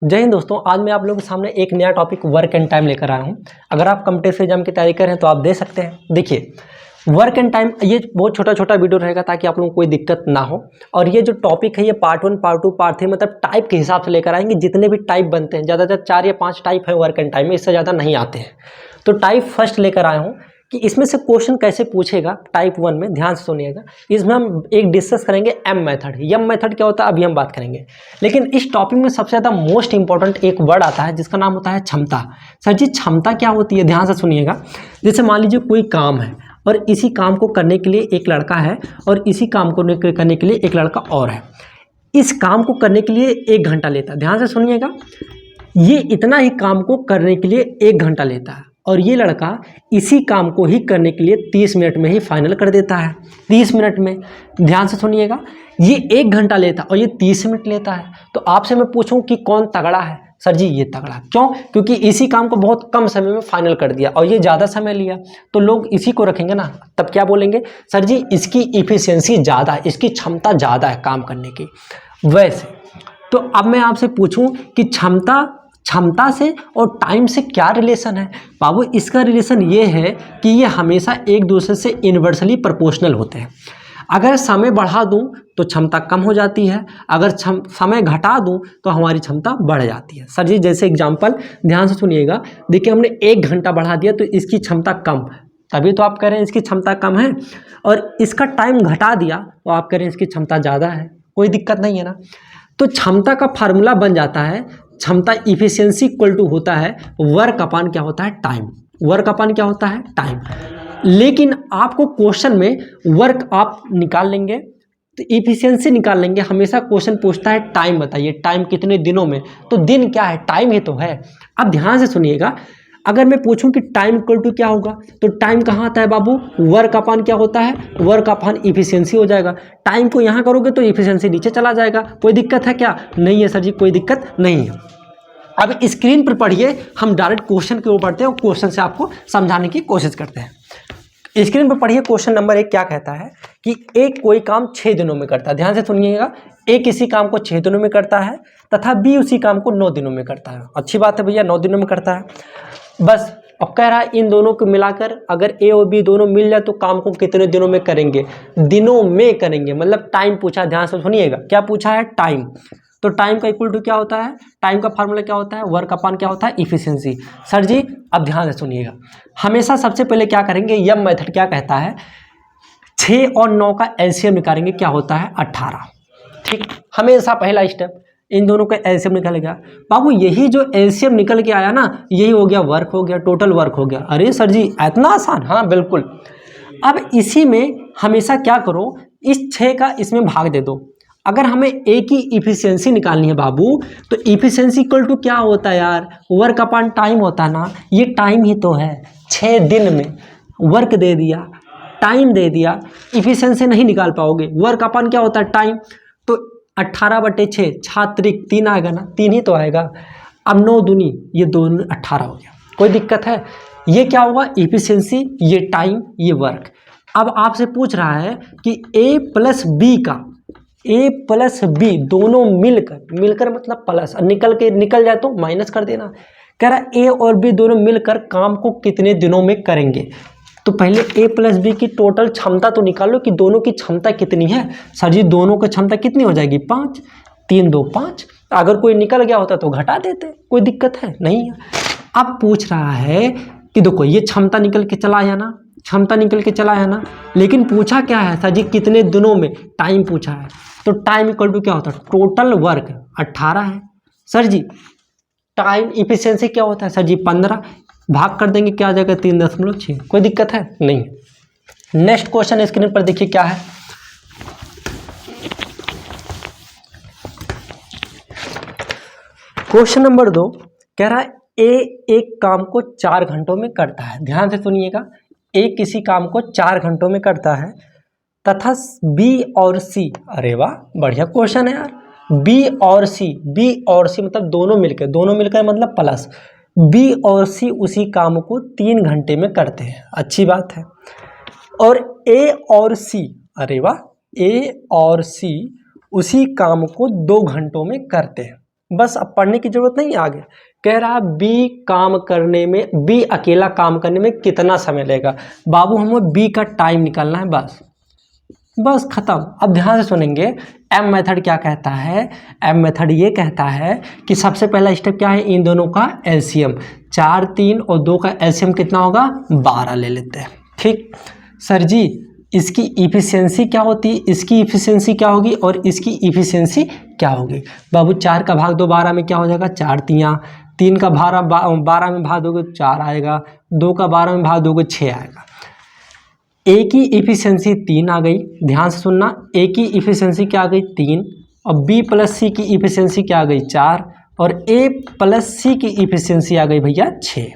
जय हिंद दोस्तों, आज मैं आप लोगों के सामने एक नया टॉपिक वर्क एंड टाइम लेकर आया हूं। अगर आप कॉम्पिटिटिव एग्जाम की तैयारी कर रहे हैं तो आप दे सकते हैं। देखिए, वर्क एंड टाइम ये बहुत छोटा छोटा वीडियो रहेगा ताकि आप लोगों को कोई दिक्कत ना हो। और ये जो टॉपिक है ये पार्ट 1, पार्ट 2, पार्ट 3 मतलब टाइप के हिसाब से लेकर आएंगे। जितने भी टाइप बनते हैं, ज़्यादातर 4 या 5 टाइप है वर्क एंड टाइम में, इससे ज़्यादा नहीं आते हैं। तो टाइप फर्स्ट लेकर आया हूँ कि इसमें से क्वेश्चन कैसे पूछेगा। टाइप 1 में ध्यान से सुनिएगा, इसमें हम एक डिस्कस करेंगे एम मेथड। एम मेथड क्या होता है अभी हम बात करेंगे। लेकिन इस टॉपिक में सबसे ज़्यादा मोस्ट इंपॉर्टेंट एक वर्ड आता है जिसका नाम होता है क्षमता। सर जी, क्षमता क्या होती है? ध्यान से सुनिएगा। जैसे मान लीजिए कोई काम है और इसी काम को करने के लिए एक लड़का है और इसी काम को करने के लिए एक लड़का और है। इस काम को करने के लिए 1 घंटा लेता है। ध्यान से सुनिएगा, ये इतना ही काम को करने के लिए 1 घंटा लेता है और ये लड़का इसी काम को ही करने के लिए 30 मिनट में ही फाइनल कर देता है। 30 मिनट में, ध्यान से सुनिएगा, ये 1 घंटा लेता है और ये 30 मिनट लेता है। तो आपसे मैं पूछूं कि कौन तगड़ा है? सर जी ये तगड़ा। क्यों? क्योंकि इसी काम को बहुत कम समय में फाइनल कर दिया और ये ज़्यादा समय लिया, तो लोग इसी को रखेंगे ना। तब क्या बोलेंगे? सर जी इसकी इफिशियंसी ज़्यादा है, इसकी क्षमता ज़्यादा है काम करने की। वैसे तो अब मैं आपसे पूछूं कि क्षमता से और टाइम से क्या रिलेशन है? बाबू, इसका रिलेशन ये है कि ये हमेशा एक दूसरे से इन्वर्सली प्रोपोर्शनल होते हैं। अगर समय बढ़ा दूं तो क्षमता कम हो जाती है, अगर समय घटा दूं तो हमारी क्षमता बढ़ जाती है। सर जी जैसे एग्जांपल ध्यान से सुनिएगा, देखिए हमने 1 घंटा बढ़ा दिया तो इसकी क्षमता कम, तभी तो आप कह रहे हैं इसकी क्षमता कम है। और इसका टाइम घटा दिया तो आप कह रहे हैं इसकी क्षमता ज़्यादा है। कोई दिक्कत नहीं है ना। तो क्षमता का फार्मूला बन जाता है, क्षमता इफिशियंसी इक्वल टू होता है वर्क अपान क्या होता है? टाइम। वर्क अपान क्या होता है? टाइम। लेकिन आपको क्वेश्चन में वर्क आप निकाल लेंगे तो इफिशियंसी निकाल लेंगे। हमेशा क्वेश्चन पूछता है टाइम बताइए, टाइम कितने दिनों में, तो दिन क्या है? टाइम ही तो है। अब ध्यान से सुनिएगा, अगर मैं पूछूं कि टाइम इक्वल टू क्या होगा तो टाइम कहाँ आता है बाबू? वर्क अपान क्या होता है? वर्क अपान इफिशियंसी हो जाएगा। टाइम को यहाँ करोगे तो इफिशियंसी नीचे चला जाएगा। कोई दिक्कत है क्या? नहीं है सर जी, कोई दिक्कत नहीं है। अब स्क्रीन पर पढ़िए, हम डायरेक्ट क्वेश्चन के ऊपर पढ़ते हैं और क्वेश्चन से आपको समझाने की कोशिश करते हैं। स्क्रीन पर पढ़िए, क्वेश्चन नंबर 1 क्या कहता है कि एक कोई काम 6 दिनों में करता है। ध्यान से सुनिएगा, ए किसी काम को 6 दिनों में करता है तथा बी उसी काम को 9 दिनों में करता है। अच्छी बात है भैया, 9 दिनों में करता है। बस अब कह रहा है इन दोनों को मिलाकर अगर ए और बी दोनों मिल जाए तो काम को कितने दिनों में करेंगे? दिनों में करेंगे, मतलब टाइम पूछा। ध्यान से सुनिएगा, क्या पूछा है? टाइम। तो टाइम का इक्वल टू क्या होता है? टाइम का फार्मूला क्या होता है? वर्क अपान क्या होता है? इफिशियंसी। सर जी अब ध्यान से सुनिएगा, हमेशा सबसे पहले क्या करेंगे? यम मेथड क्या कहता है? 6 और 9 का एलसीएम निकालेंगे, क्या होता है? 18। ठीक, हमेशा पहला स्टेप इन दोनों का एलसीएम निकलेगा। बाबू यही जो एलसीएम निकल के आया ना, यही हो गया वर्क, हो गया टोटल वर्क हो गया। अरे सर जी इतना आसान? हाँ बिल्कुल। अब इसी में हमेशा क्या करो, इस 6 का इसमें भाग दे दो। अगर हमें ए की इफिशियंसी निकालनी है बाबू, तो इफिशियंसी इक्वल टू क्या होता है यार? वर्क अपॉन टाइम होता है ना। ये टाइम ही तो है। 6 दिन में वर्क दे दिया, टाइम दे दिया, इफिशियंसी नहीं निकाल पाओगे। वर्क अपॉन क्या होता है? टाइम। तो 18/6 छात्रिक 3 आएगा ना, 3 ही तो आएगा। अब 9 दूनी, ये 2 18 हो गया। कोई दिक्कत है? ये क्या होगा? इफिशियंसी, ये टाइम, ये वर्क। अब आपसे पूछ रहा है कि ए प्लस बी का, ए प्लस बी दोनों मिलकर मतलब प्लस, निकल जाए तो माइनस कर देना। कह रहा है ए और बी दोनों मिलकर काम को कितने दिनों में करेंगे। तो पहले ए प्लस बी की टोटल क्षमता तो निकाल लो कि दोनों की क्षमता कितनी है। सर जी दोनों की क्षमता कितनी हो जाएगी? 5। 3 2 5। अगर कोई निकल गया होता तो घटा देते, कोई दिक्कत है नहीं है। अब पूछ रहा है कि देखो ये क्षमता निकल के चला आया ना, क्षमता निकल के चला आया ना, लेकिन पूछा क्या है सर जी? कितने दिनों में? टाइम पूछा है। तो टाइम इक्वल टू क्या होता है? टोटल वर्क 18 है। सर जी टाइम इफिशियंसी क्या होता है? सर जी 15, भाग कर देंगे क्या आ जाएगा? 3.6। कोई दिक्कत है नहीं। नेक्स्ट क्वेश्चन स्क्रीन पर देखिए क्या है। क्वेश्चन नंबर 2 कह रहा है ए एक काम को 4 घंटों में करता है। ध्यान से सुनिएगा, ए किसी काम को 4 घंटों में करता है तथा बी और सी, अरे वाह बढ़िया क्वेश्चन है यार। बी और सी मतलब दोनों मिलकर मतलब प्लस, बी और सी उसी काम को 3 घंटे में करते हैं। अच्छी बात है। और ए और सी, अरे वाह, ए और सी उसी काम को 2 घंटों में करते हैं। बस अब पढ़ने की जरूरत नहीं है आगे। कह रहा बी अकेला काम करने में कितना समय लगेगा। बाबू हमें बी का टाइम निकालना है, बस खत्म। अब ध्यान से सुनेंगे, एम मेथड क्या कहता है। एम मेथड ये कहता है कि सबसे पहला स्टेप क्या है, इन दोनों का एलसीएम, 4 3 और 2 का एलसीएम कितना होगा, 12 ले लेते हैं। ठीक सर जी, इसकी इफिशियंसी क्या होती है, इसकी इफिशियंसी क्या होगी और इसकी इफिशियंसी क्या होगी। बाबू 4 का भाग दो 12 में क्या हो जाएगा, 4 तियाँ, 3 का 12 में भाग दोगे 4 आएगा, 2 का 12 में भाग दोगे 6 आएगा। ए की इफिशियंसी 3 आ गई, ध्यान से सुनना, ए की इफिशियंसी क्या आ गई 3, और बी प्लस सी की इफिशियंसी क्या आ गई 4, और ए प्लस सी की इफिशियंसी आ गई भैया 6।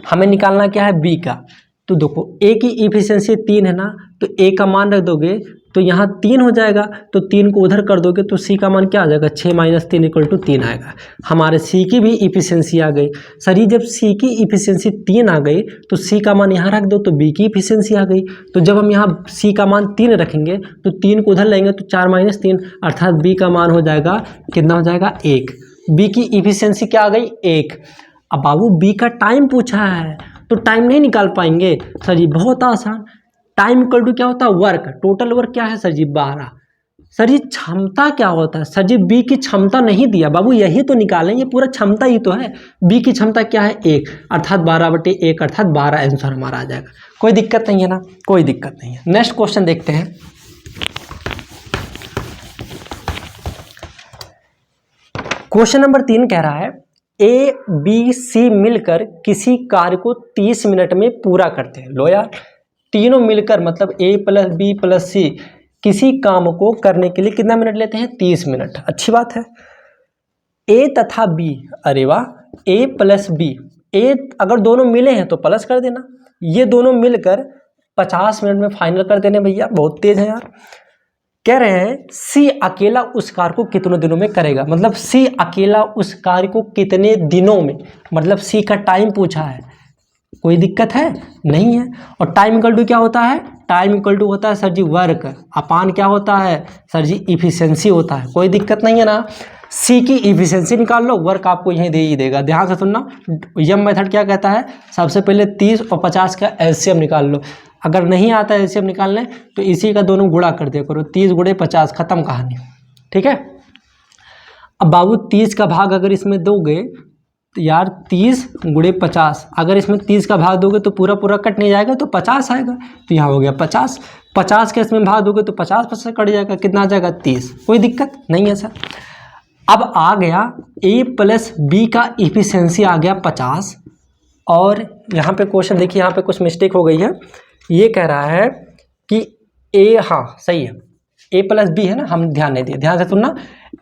हमें निकालना क्या है, बी का। तो देखो ए की इफिशियंसी 3 है ना, तो ए का मान रख दोगे तो यहाँ 3 हो जाएगा, तो 3 को उधर कर दोगे तो सी का मान क्या आ जाएगा, 6 - 3 = 3 आएगा। हमारे सी की भी इफिशियंसी आ गई। सर ये जब सी की इफिशियंसी 3 आ गई तो सी का मान यहाँ रख दो तो बी की इफिशियंसी आ गई। तो जब हम यहाँ सी का मान 3 रखेंगे तो 3 को उधर लेंगे तो 4 - 3 अर्थात बी का मान हो जाएगा कितना, हो जाएगा 1। बी की इफिशियंसी क्या आ गई 1। अब बाबू बी का टाइम पूछा है तो टाइम नहीं निकाल पाएंगे। सर जी बहुत आसान, टाइम इक्वल टू क्या होता है, वर्क। टोटल वर्क क्या है सर जी 12। सर जी क्षमता क्या होता है, सर जी बी की क्षमता नहीं दिया बाबू, यही तो निकालें, ये पूरा क्षमता ही तो है। बी की क्षमता क्या है 1 अर्थात 12/1 अर्थात 12 आंसर हमारा आ जाएगा। कोई दिक्कत नहीं है ना, कोई दिक्कत नहीं है। नेक्स्ट क्वेश्चन देखते हैं। क्वेश्चन नंबर 3 कह रहा है ए बी सी मिलकर किसी कार्य को 30 मिनट में पूरा करते हैं। लो यार, तीनों मिलकर मतलब ए प्लस बी प्लस सी किसी काम को करने के लिए कितना मिनट लेते हैं, 30 मिनट। अच्छी बात है। ए तथा बी, अरे वाह, ए प्लस बी, ए अगर दोनों मिले हैं तो प्लस कर देना, ये दोनों मिलकर 50 मिनट में फाइनल कर देने। भैया बहुत तेज है यार। कह रहे हैं सी अकेला उस कार्य को कितने दिनों में करेगा, मतलब सी अकेला उस कार्य को कितने दिनों में, मतलब सी का टाइम पूछा है। कोई दिक्कत है नहीं है। और टाइम इक्वल टू क्या होता है, टाइम इक्वल टू होता है सर जी वर्क अपान क्या होता है सर जी इफिशियंसी होता है। कोई दिक्कत नहीं है ना। सी की इफिशियंसी निकाल लो, वर्क आपको यहीं दे ही देगा। ध्यान से सुनना, यम मेथड क्या कहता है, सबसे पहले 30 और 50 का एलसीएम निकाल लो। अगर नहीं आता है एलसीएम निकालने तो इसी का दोनों गुणा कर दिया करो, 30 × 50 खत्म कहानी। ठीक है। अब बाबू 30 का भाग अगर इसमें दोगे तो यार 30 × 50, अगर इसमें 30 का भाग दोगे तो पूरा पूरा कट नहीं जाएगा तो 50 आएगा, तो यहाँ हो गया 50। 50 के इसमें भाग दोगे तो 50 कट जाएगा, कितना आ जाएगा 30। कोई दिक्कत नहीं है सर। अब आ गया ए प्लस बी का इफिशियंसी आ गया 50, और यहाँ पे क्वेश्चन देखिए, यहाँ पे कुछ मिस्टेक हो गई है। ये कह रहा है कि ए, हाँ सही है, ए प्लस बी है ना, हम ध्यान नहीं दिए, ध्यान से सुनना।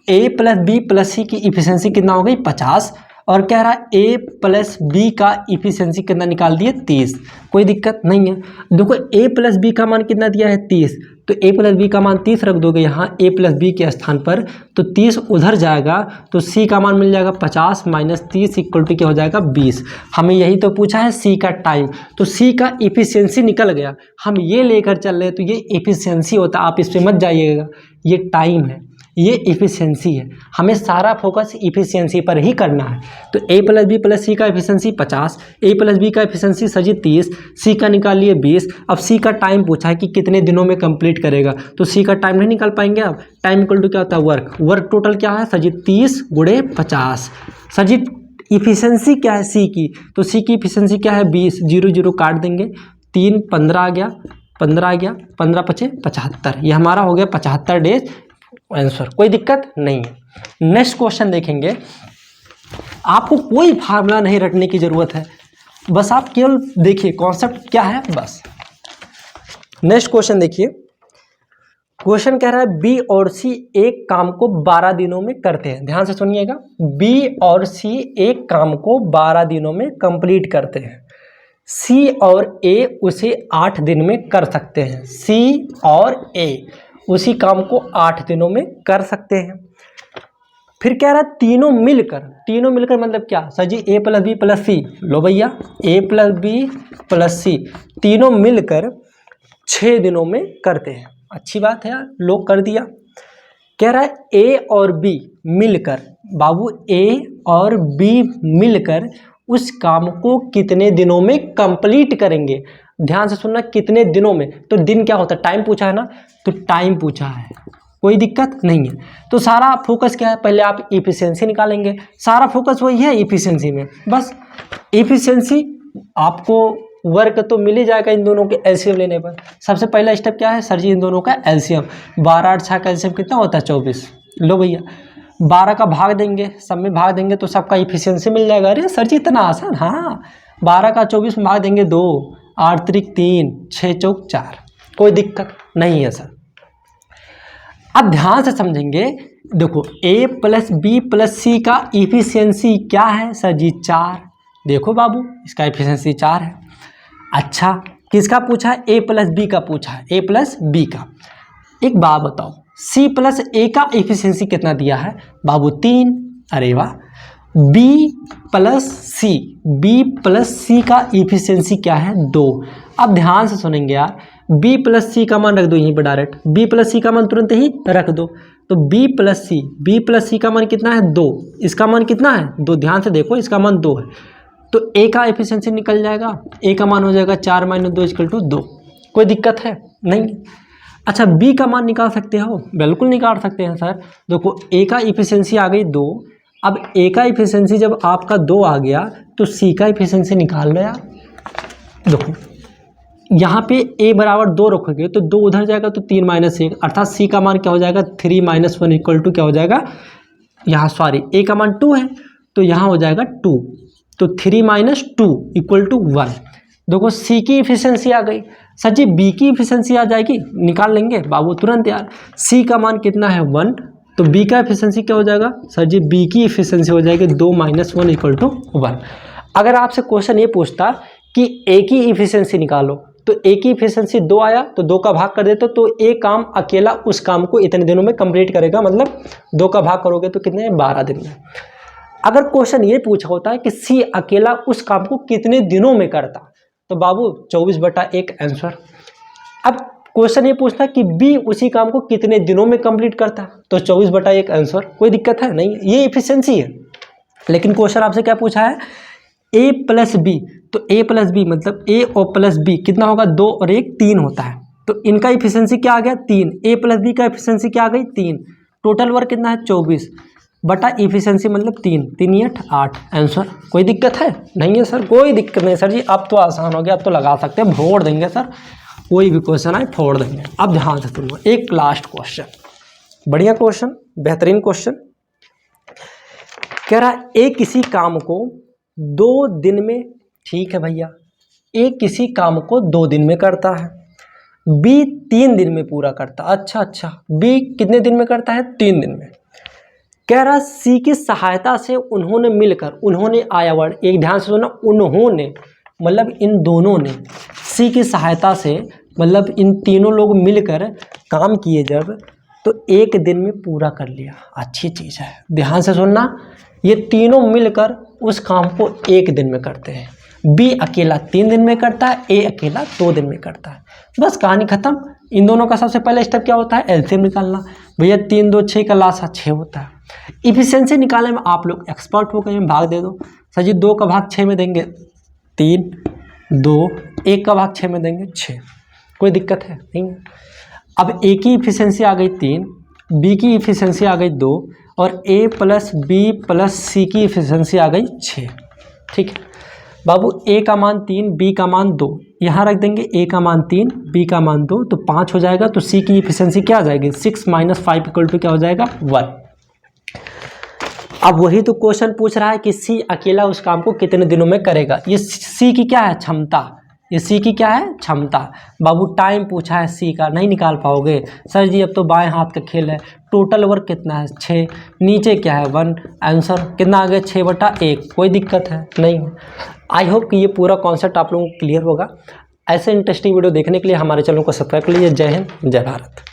ए प्लस बी प्लस सी की इफिशियंसी कितना हो गई 50, और कह रहा है ए प्लस बी का इफिशियंसी कितना निकाल दिए 30। कोई दिक्कत नहीं है। देखो ए प्लस बी का मान कितना दिया है 30, तो ए प्लस बी का मान 30 रख दोगे यहाँ ए प्लस बी के स्थान पर, तो 30 उधर जाएगा तो सी का मान मिल जाएगा 50 - 30 = क्या हो जाएगा 20। हमें यही तो पूछा है सी का टाइम, तो सी का इफिशियंसी निकल गया, हम ये लेकर चल रहे हैं तो ये इफिशियंसी होता है, आप इस पर मत जाइएगा, ये टाइम है, ये इफिशियंसी है। हमें सारा फोकस इफिशियंसी पर ही करना है। तो ए प्लस बी प्लस सी का इफिशियंसी 50, ए प्लस बी का इफिशियंसी सर जी 30, सी का निकाल लिए 20। अब सी का टाइम पूछा है कि कितने दिनों में कंप्लीट करेगा, तो सी का टाइम नहीं निकाल पाएंगे। अब टाइम इक्वल टू क्या होता है वर्क, वर्क टोटल क्या है सर जी 30 × 50। सर जी इफिशियंसी क्या है सी की, तो सी की इफिशियंसी क्या है 20, 0 0 काट देंगे, 3 15 आ गया, 15 आ गया, 15 × 5 = 75, ये हमारा हो गया 75 डेज आंसर। कोई दिक्कत नहीं है। नेक्स्ट क्वेश्चन देखेंगे। आपको कोई फार्मूला नहीं रटने की जरूरत है, बस आप केवल देखिए कॉन्सेप्ट क्या है बस। नेक्स्ट क्वेश्चन देखिए। क्वेश्चन कह रहा है बी और सी एक काम को 12 दिनों में करते हैं। ध्यान से सुनिएगा, बी और सी एक काम को 12 दिनों में कंप्लीट करते हैं। सी और ए उसे 8 दिन में कर सकते हैं। सी और ए उसी काम को 8 दिनों में कर सकते हैं। फिर कह रहा है तीनों मिलकर मतलब क्या सर जी ए प्लस बी प्लस सी, लो भैया ए प्लस बी प्लस सी तीनों मिलकर 6 दिनों में करते हैं। अच्छी बात है यार, लोग कर दिया। कह रहा है ए और बी मिलकर, बाबू ए और बी मिलकर उस काम को कितने दिनों में कंप्लीट करेंगे। ध्यान से सुनना, कितने दिनों में, तो दिन क्या होता है, टाइम पूछा है ना, तो टाइम पूछा है, कोई दिक्कत नहीं है। तो सारा फोकस क्या है, पहले आप इफिशियंसी निकालेंगे, सारा फोकस वही है इफिशियंसी में, बस इफिशियंसी। आपको वर्क तो मिल ही जाएगा इन दोनों के एलसीएम लेने पर। सबसे पहला स्टेप क्या है सर जी, इन दोनों का एलसीएम, 12 8 6 का एलसीएम कितना होता है 24। लो भैया 12 का भाग देंगे, सब में भाग देंगे तो सबका इफिशियंसी मिल जाएगा। अरे सर जी इतना आसान, हाँ 12 का 24 में भाग देंगे 2, 8 3 3, 6 4 4, कोई दिक्कत नहीं है सर। अब ध्यान से समझेंगे, देखो a प्लस बी प्लस सी का इफिशियंसी क्या है सर जी 4। देखो बाबू इसका इफिशियंसी 4 है। अच्छा किसका पूछा है, a प्लस बी का पूछा है, a प्लस बी का। एक बात बताओ c प्लस a का इफिशियंसी कितना दिया है बाबू 3। अरे वाह, b प्लस सी का इफिशियंसी क्या है 2। अब ध्यान से सुनेंगे यार, b प्लस सी का मान रख दो यहीं पर डायरेक्ट, b प्लस सी का मान तुरंत ही रख दो, तो b प्लस सी का मान कितना है 2, इसका मान कितना है 2, ध्यान से देखो इसका मान 2 है, तो a का एफिशिएंसी निकल जाएगा, a का मान हो जाएगा 4 - 2 = 2, कोई दिक्कत है नहीं। अच्छा b का मान निकाल सकते हो, बिल्कुल निकाल सकते हैं सर। देखो a का एफिशिएंसी आ गई 2, अब a का एफिशिएंसी जब आपका 2 आ गया तो c का एफिशिएंसी निकाल लो यार। देखो यहाँ पे a बराबर 2 रखोगे तो 2 उधर जाएगा तो 3 - 1, अर्थात c का मान क्या हो जाएगा 3 - 1 = क्या हो जाएगा, यहाँ सॉरी a का मान 2 है तो यहाँ हो जाएगा 2, तो 3 - 2 = 1। देखो c की इफिशियंसी आ गई, सर जी b की इफिशियंसी आ जाएगी, निकाल लेंगे बाबू तुरंत यार। c का मान कितना है 1, तो b का इफिशियंसी क्या हो जाएगा सर जी, b की इफिशियंसी हो जाएगी 2 - 1 = 1। अगर आपसे क्वेश्चन ये पूछता कि a की इफिशियंसी निकालो, तो a की इफिशियंसी 2 आया तो 2 का भाग कर देते तो a काम अकेला उस काम को इतने दिनों में कंप्लीट करेगा, मतलब 2 का भाग करोगे तो कितने 12 दिन में। अगर क्वेश्चन ये पूछा होता है कि c अकेला उस काम को कितने दिनों में करता, तो बाबू 24/1 आंसर। अब क्वेश्चन ये पूछता कि b उसी काम को कितने दिनों में कंप्लीट करता, तो 24/1 आंसर, कोई दिक्कत है नहीं, ये इफिशियंसी है। लेकिन क्वेश्चन आपसे क्या पूछा है, a प्लस बी, तो a प्लस बी मतलब a और प्लस बी कितना होगा 2 और 1 3 होता है, तो इनका इफिशियंसी क्या आ गया 3, a प्लस बी का इफिशियंसी क्या आ गई 3, टोटल वर्क कितना है 24 बटा इफिशियंसी मतलब 3 3 8 8 आंसर। कोई दिक्कत है नहीं है सर, कोई दिक्कत नहीं सर जी, अब तो आसान हो गया, अब तो लगा सकते हैं, फोड़ देंगे सर, कोई भी क्वेश्चन आए फोड़ देंगे। अब ध्यान से सुनो, एक लास्ट क्वेश्चन, बढ़िया क्वेश्चन, बेहतरीन क्वेश्चन। कह रहा है ए किसी काम को 2 दिन में, ठीक है भैया, ए किसी काम को 2 दिन में करता है, बी 3 दिन में पूरा करता। अच्छा बी कितने दिन में करता है 3 दिन में। कह रहा सी की सहायता से उन्होंने मिलकर, उन्होंने आया वर्ड, एक ध्यान से सुनना, उन्होंने मतलब इन दोनों ने, सी की सहायता से मतलब इन तीनों लोग मिलकर काम किए जब, तो 1 दिन में पूरा कर लिया। अच्छी चीज़ है, ध्यान से सुनना, ये तीनों मिलकर उस काम को 1 दिन में करते हैं, बी अकेला 3 दिन में करता है, ए अकेला 2 दिन में करता है, बस कहानी खत्म। इन दोनों का सबसे पहले स्टेप क्या होता है, एलसीएम निकालना। भैया 3 2 6 का लासा 6 होता है। इफिशियंसी निकालने में आप लोग एक्सपर्ट हो गए हैं, भाग दे दो सर जी, 2 का भाग 6 में देंगे 3, 2 1 का भाग 6 में देंगे 6, कोई दिक्कत है नहीं। अब ए की इफिशियंसी आ गई 3, बी की इफिशियंसी आ गई 2 और ए प्लस बी प्लस सी की इफिशियंसी आ गई 6। ठीक है बाबू, ए का मान 3, बी का मान 2, यहाँ रख देंगे, ए का मान 3, बी का मान 2, तो 5 हो जाएगा। तो सी की इफिशियंसी क्या आ जाएगी 6 - 5 = क्या हो जाएगा 1। अब वही तो क्वेश्चन पूछ रहा है कि सी अकेला उस काम को कितने दिनों में करेगा। ये सी की क्या है क्षमता, ये सी की क्या है क्षमता। बाबू टाइम पूछा है सी का, नहीं निकाल पाओगे सर जी, अब तो बाएं हाथ का खेल है। टोटल वर्क कितना है 6, नीचे क्या है 1, आंसर कितना आ गया 6/1, कोई दिक्कत है नहीं। आई होप कि ये पूरा कॉन्सेप्ट आप लोगों को क्लियर होगा। ऐसे इंटरेस्टिंग वीडियो देखने के लिए हमारे चैनल को सब्सक्राइब कर लीजिए। जय हिंद, जय भारत।